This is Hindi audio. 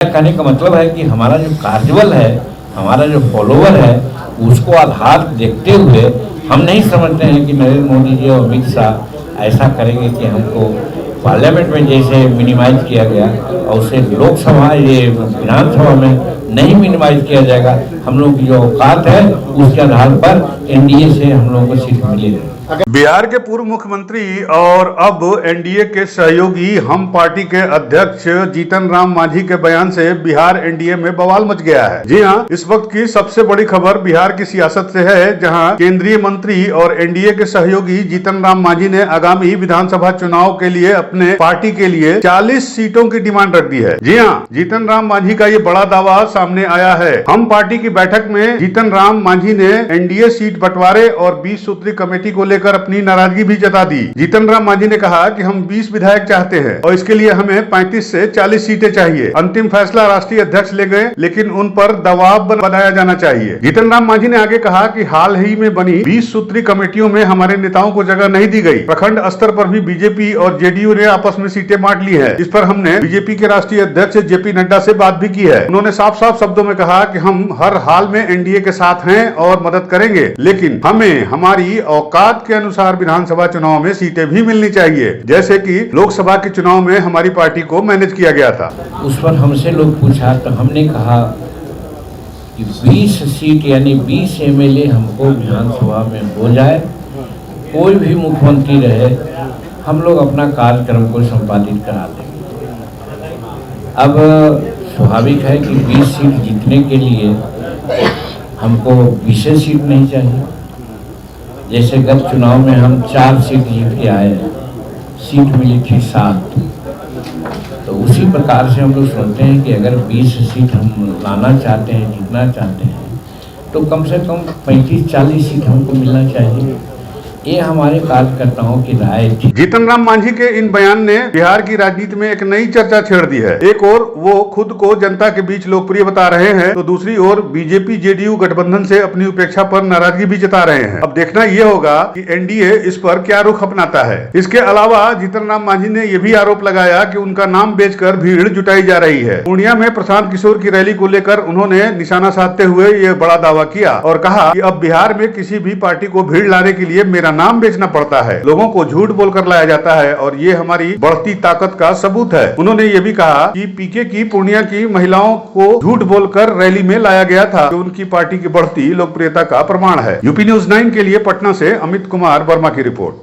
कहने का मतलब है कि हमारा जो कार्यबल है, हमारा जो फॉलोवर है, उसको आधार देखते हुए हम नहीं समझते हैं कि नरेंद्र मोदी जी और अमित शाह ऐसा करेंगे कि हमको पार्लियामेंट में जैसे मिनिमाइज किया गया और उसे लोकसभा ये विधानसभा में नहीं मिनिमाइज किया जाएगा। हम लोग की जो औकात है उसके आधार पर एनडीए से हम लोगों को सीट मिलेगी। बिहार के पूर्व मुख्यमंत्री और अब एनडीए के सहयोगी हम पार्टी के अध्यक्ष जीतन राम मांझी के बयान से बिहार एनडीए में बवाल मच गया है। जी हां, इस वक्त की सबसे बड़ी खबर बिहार की सियासत से है, जहां केंद्रीय मंत्री और एनडीए के सहयोगी जीतन राम मांझी ने आगामी विधानसभा चुनाव के लिए अपने पार्टी के लिए 40 सीटों की डिमांड रख दी है। जी हां, जीतन राम मांझी का ये बड़ा दावा सामने आया है। हम पार्टी की बैठक में जीतन राम मांझी ने एनडीए सीट बंटवारे और 20 सूत्री कमेटी को लेकर अपनी नाराजगी भी जता दी। जीतन राम मांझी ने कहा कि हम 20 विधायक चाहते हैं और इसके लिए हमें 35 से 40 सीटें चाहिए। अंतिम फैसला राष्ट्रीय अध्यक्ष ले गए, लेकिन उन पर दबाव बनाया जाना चाहिए। जीतन राम मांझी ने आगे कहा कि हाल ही में बनी 20 सूत्री कमेटियों में हमारे नेताओं को जगह नहीं दी गई। प्रखंड स्तर पर भी बीजेपी और जेडीयू ने आपस में सीटें बांट ली है। इस पर हमने बीजेपी के राष्ट्रीय अध्यक्ष जेपी नड्डा से बात भी की है। उन्होंने साफ साफ शब्दों में कहा कि हम हर हाल में एनडीए के साथ हैं और मदद करेंगे, लेकिन हमें हमारी औकात के अनुसार विधानसभा चुनाव में सीटें भी मिलनी चाहिए, जैसे कि लोकसभा के चुनाव में हमारी पार्टी को मैनेज किया गया था। उस पर हमसे लोग पूछा तो हमने कहा कि 20 सीट यानी 20 एमएलए हमको विधानसभा में हो जाए, कोई भी मुख्यमंत्री रहे, हम लोग अपना कार्यक्रम को संपादित करा देंगे। अब स्वाभाविक है कि 20 सीट जीतने के लिए हमको विशेष सीट नहीं चाहिए। जैसे गत चुनाव में हम 4 सीट जीत के आए, सीट मिली थी 7, तो उसी प्रकार से हम लोग सोचते हैं कि अगर 20 सीट हम लाना चाहते हैं, जीतना चाहते हैं, तो कम से कम 35-40 सीट हमको मिलना चाहिए। ये हमारे कार्यकर्ताओं की राय थी। जीतन राम मांझी के इन बयान ने बिहार की राजनीति में एक नई चर्चा छेड़ दी है। एक ओर वो खुद को जनता के बीच लोकप्रिय बता रहे हैं, तो दूसरी ओर बीजेपी जेडीयू गठबंधन से अपनी उपेक्षा पर नाराजगी भी जता रहे हैं। अब देखना ये होगा कि एनडीए इस पर क्या रुख अपनाता है। इसके अलावा जीतन राम मांझी ने यह भी आरोप लगाया कि उनका नाम बेचकर भीड़ जुटाई जा रही है। पूर्णिया में प्रशांत किशोर की रैली को लेकर उन्होंने निशाना साधते हुए ये बड़ा दावा किया और कहा कि अब बिहार में किसी भी पार्टी को भीड़ लाने के लिए मेरा नाम बेचना पड़ता है, लोगों को झूठ बोलकर लाया जाता है और ये हमारी बढ़ती ताकत का सबूत है। उन्होंने ये भी कहा कि पीके की पूर्णिया की महिलाओं को झूठ बोलकर रैली में लाया गया था, जो उनकी पार्टी की बढ़ती लोकप्रियता का प्रमाण है। यूपी न्यूज़ 9 के लिए पटना से अमित कुमार वर्मा की रिपोर्ट।